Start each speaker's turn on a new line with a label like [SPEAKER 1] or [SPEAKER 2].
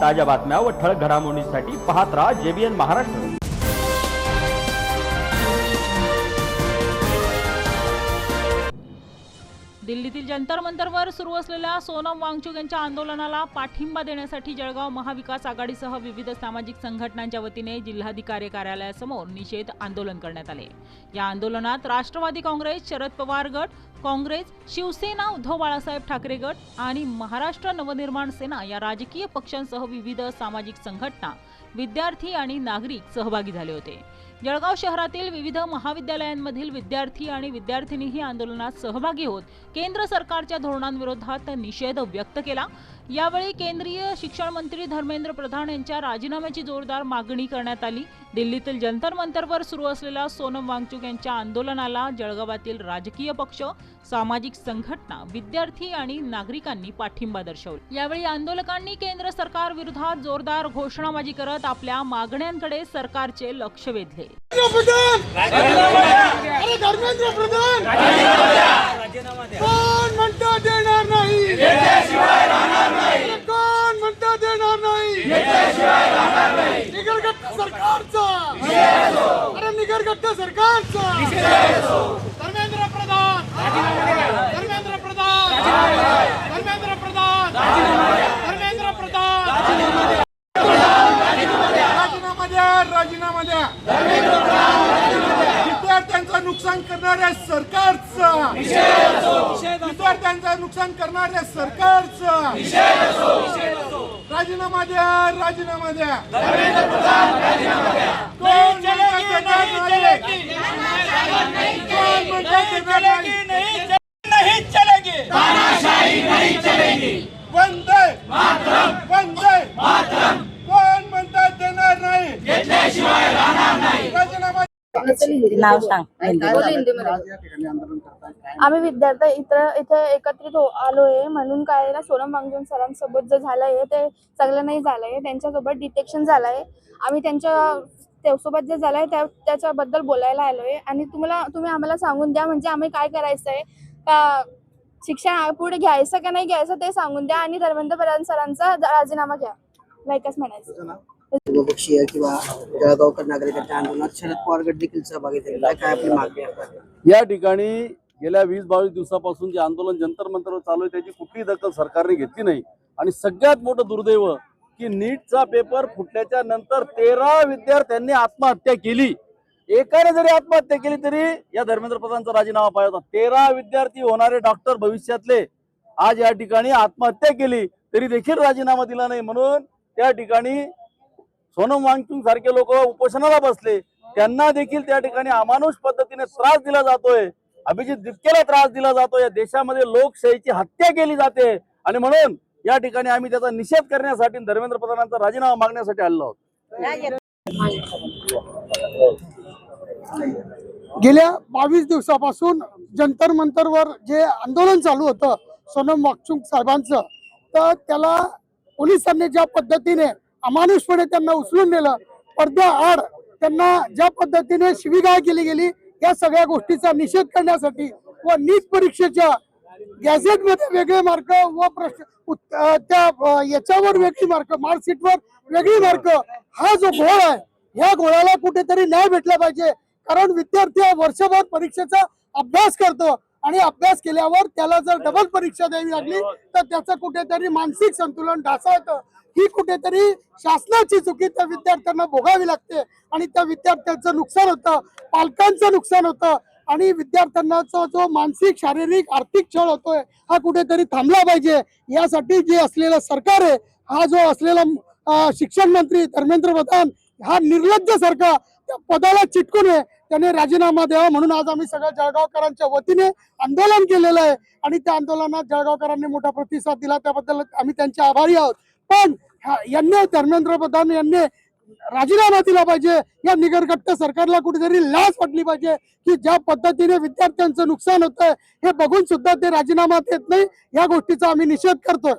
[SPEAKER 1] ताज्या बातम्या व ठळक घडामोडींसाठी पाहत राहा JBN महाराष्ट्र।
[SPEAKER 2] दिल्लीतील जंतर मंतरवर सुरू असलेल्या सोनम वांगचुक यांच्या आंदोलनाला पाठिंबा देण्यासाठी जळगाव महाविकास आघाडीसह विविध सामाजिक संघटनांच्या वतीने जिल्हाधिकारी कार्यालयासमोर निषेध आंदोलन करण्यात आले। या आंदोलनात राष्ट्रवादी काँग्रेस, शरद पवार गट, काँग्रेस, शिवसेना, उद्धव बाळासाहेब ठाकरे गट आणि महाराष्ट्र नवनिर्माण सेना या राजकीय पक्षांसह विविध सामाजिक संघटना, विद्यार्थी आणि नागरिक सहभागी झाले होते। जळगाव शहरातील विविध महाविद्यालयांमधील विद्यार्थी आणि विद्यार्थिनीही आंदोलनात सहभागी होत केंद्र सरकारच्या धोरणांविरोधात निषेध व्यक्त केला। यावेळी केंद्रीय शिक्षण मंत्री धर्मेंद्र प्रधान यांच्या राजीनाम्याची जोरदार मागणी करण्यात आली। दिल्लीतील जंतर मंतरवर सुरू असलेल्या सोनम वांगचुक यांच्या आंदोलनाला जळगावातील राजकीय पक्ष, सामाजिक संघटना, विद्यार्थी आणि नागरिकांनी पाठिंबा दर्शवला। यावेळी आंदोलकांनी केंद्र सरकार विरोधात जोरदार घोषणाबाजी करत आपल्या मागण्यांकडे सरकारचे लक्ष वेधले।
[SPEAKER 3] कोण म्हणता देणार नाही, कोण म्हणता देणार नाही, निगरगट्ट सरकारचा, अरे निगरगट्ट सरकारचा, धर्मेंद्र प्रधान, धर्मेंद्र प्रधान, धर्मेंद्र प्रधान, धर्मेंद्र प्रधान, राजीनामा द्या, राजीनामा द्या, विद्यार्थ्यांचं नुकसान करणाऱ्या सरकारचा, विद्यार्थ्यांचं नुकसान करणाऱ्या सरकारचा राजीनामा द्या, राजीनामा द्या, कोण नहीं चलेगी, तानाशाही नहीं चलेगी, वंदे मातरम, वंदे मातरम, कोण म्हणता देणार नाही, घेतल्याशिवाय राहणार नाही, राजीनामा
[SPEAKER 4] नाव सांग।
[SPEAKER 5] आम्ही विद्यार्थी इथे एकत्रित आलोय म्हणून काय ना, सोनम वांगचुक सरांसोबत जे झालंय ते चांगलं नाही झालंय, त्यांच्यासोबत डिटेक्शन झालंय। आम्ही त्यासोबत जे झालंय त्याच्याबद्दल बोलायला आलोय आणि तुम्ही आम्हाला सांगून द्या, म्हणजे आम्ही काय करायचंय, शिक्षण पुढे घ्यायचं का नाही घ्यायचं ते सांगून द्या आणि धर्मेंद्र प्रधान सरांचा राजीनामा घ्या, लायकच म्हणायचं।
[SPEAKER 4] पक्षीय किंवा जळगावकर नागरिकांच्या आंदोलनात शरद पवार गट देखील सहभागी झालेला आहे। काय आपली मागणी आहे?
[SPEAKER 6] या ठिकाणी गेल्या 20-22 दिवसापासून जे आंदोलन जंतर मंतरवर चालू आहे त्याची कुठलीही दखल सरकारने घेतली नाही आणि सगळ्यात मोठं दुर्दैव की नीटचा पेपर फुटल्याच्या नंतर 13 विद्यार्थ्यांनी आत्महत्या केली। एकाने जरी आत्महत्या केली तरी या धर्मेंद्र प्रधानचा राजीनामा पाहिजे होता। 13 विद्यार्थी होणारे डॉक्टर भविष्यातले आज या ठिकाणी आत्महत्या केली तरी देखील राजीनामा दिला नाही, म्हणून त्या ठिकाणी सोनम वांगचुक सारखे लोक उपोषणाला बसले, त्यांना देखील त्या ठिकाणी अमानुष पद्धतीने त्रास दिला जातोय, अभिजित दिपकेला त्रास दिला जातोय, या देशामध्ये लोकशाहीची हत्या केली जाते आणि म्हणून या ठिकाणी आम्ही त्याचा निषेध करण्यासाठी धर्मेंद्र प्रधानांचा राजीनामा मागण्यासाठी आलो आहोत।
[SPEAKER 3] गेल्या 22 दिवसापासून जंतर मंतरवर जे आंदोलन चालू होतं सोनम वांगचुक साहेबांचं, तर त्याला पोलिसांनी ज्या पद्धतीने अमानुषपणे त्यांना उचलून नेलं, पडद्याआड त्यांना ज्या पद्धतीने शिवीगाळ केली गेली, या सगळ्या गोष्टीचा निषेध करण्यासाठी व नीट परीक्षेच्या गॅझेटमध्ये वेगळे मार्क व त्या याच्यावर वेगळी मार्क, मार्कशीटवर वेगळी मार्क, हा जो घोळ आहे ह्या घोळाला कुठेतरी न्याय भेटला पाहिजे। कारण विद्यार्थी वर्षभर परीक्षेचा अभ्यास करतो आणि अभ्यास केल्यावर त्याला जर डबल परीक्षा द्यावी लागली तर त्याचं कुठेतरी मानसिक संतुलन ढासळतं। ही कुठेतरी शासनाची चुकी त्या विद्यार्थ्यांना भोगावी लागते आणि त्या विद्यार्थ्यांचं नुकसान होतं, पालकांचं नुकसान होतं आणि विद्यार्थ्यांना जो मानसिक, शारीरिक, आर्थिक छळ होतोय हा कुठेतरी थांबला पाहिजे। यासाठी जे असलेलं सरकार आहे, हा जो असलेला शिक्षण मंत्री धर्मेंद्र प्रधान हा निर्लज्ज सरकार त्या पदाला चिटकून आहे, त्याने राजीनामा द्यावा म्हणून आज आम्ही सगळ्या जळगावकरांच्या वतीने आंदोलन केलेलं आहे आणि त्या आंदोलनात जळगावकरांनी मोठा प्रतिसाद दिला, त्याबद्दल आम्ही त्यांचे आभारी आहोत। पण यांनी धर्मेंद्र प्रधान यांनी राजीनामा दिला पाहिजे। या निगरगट्ट सरकारला कुठेतरी लाज वाटली पाहिजे की ज्या पद्धतीने विद्यार्थ्यांचं नुकसान होतंय हे बघून सुद्धा ते राजीनामा देत नाही, या गोष्टीचा आम्ही निषेध करतोय।